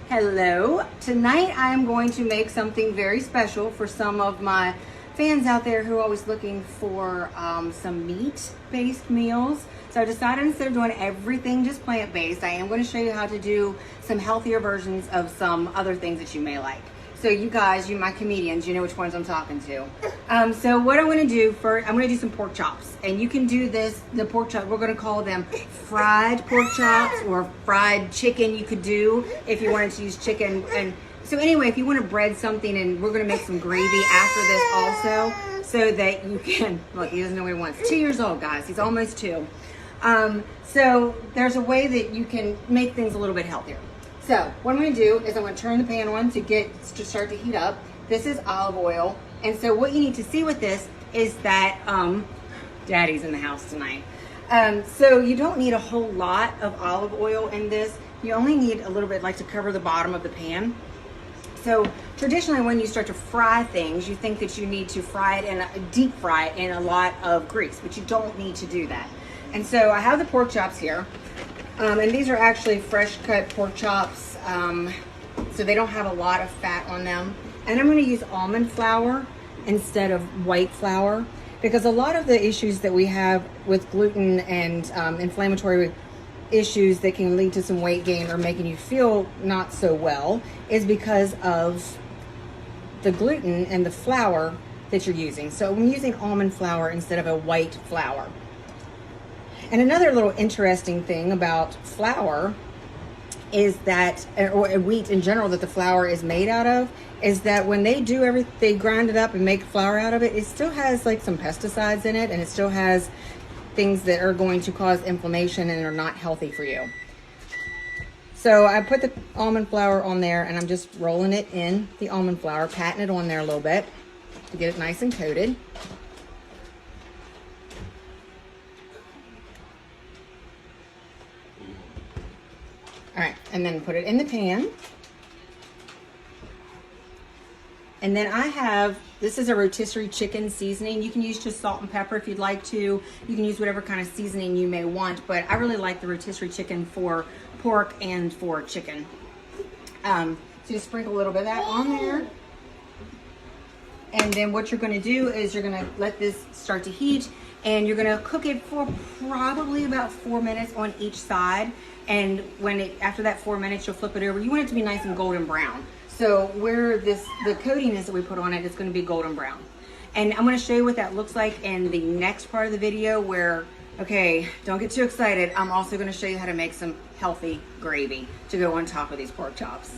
Hello. Tonight I am going to make something very special for some of my fans out there who are always looking for some meat-based meals. So I decided instead of doing everything just plant-based, I am going to show you how to do some healthier versions of some other things that you may like. So you guys, my comedians, you know which ones I'm talking to. So what I'm going to do first, I'm going to do some pork chops. And you can do this, the pork chop, we're going to call them fried pork chops or fried chicken you could do if you wanted to use chicken. And so anyway, if you want to bread something, and we're going to make some gravy after this also, so that you can, look, he doesn't know what he wants. 2 years old, guys. He's almost 2. So there's a way that you can make things a little bit healthier. So what I'm going to do is I'm going to turn the pan on to start to heat up. This is olive oil. And so what you need to see with this is that Daddy's in the house tonight. So you don't need a whole lot of olive oil in this. You only need a little bit, like to cover the bottom of the pan. So traditionally when you start to fry things, you think that you need to fry it deep fry it in a lot of grease, but you don't need to do that. And so I have the pork chops here. And these are actually fresh cut pork chops, so they don't have a lot of fat on them. And I'm going to use almond flour instead of white flour, because a lot of the issues that we have with gluten and inflammatory issues that can lead to some weight gain or making you feel not so well is because of the gluten and the flour that you're using. So I'm using almond flour instead of a white flour. And another little interesting thing about flour is that, or wheat in general, that the flour is made out of, is that when they grind it up and make flour out of it, it still has like some pesticides in it, and it still has things that are going to cause inflammation and are not healthy for you. So I put the almond flour on there, and I'm just rolling it in the almond flour, patting it on there a little bit to get it nice and coated. All right, and then put it in the pan. And then I have, this is a rotisserie chicken seasoning. You can use just salt and pepper if you'd like to. You can use whatever kind of seasoning you may want, but I really like the rotisserie chicken for pork and for chicken. So just sprinkle a little bit of that on there. And then what you're gonna do is you're gonna let this start to heat, and you're gonna cook it for probably about 4 minutes on each side. And after that 4 minutes, you'll flip it over. You want it to be nice and golden brown. So where the coating is that we put on it, it's gonna be golden brown. And I'm gonna show you what that looks like in the next part of the video where, okay, don't get too excited. I'm also gonna show you how to make some healthy gravy to go on top of these pork chops.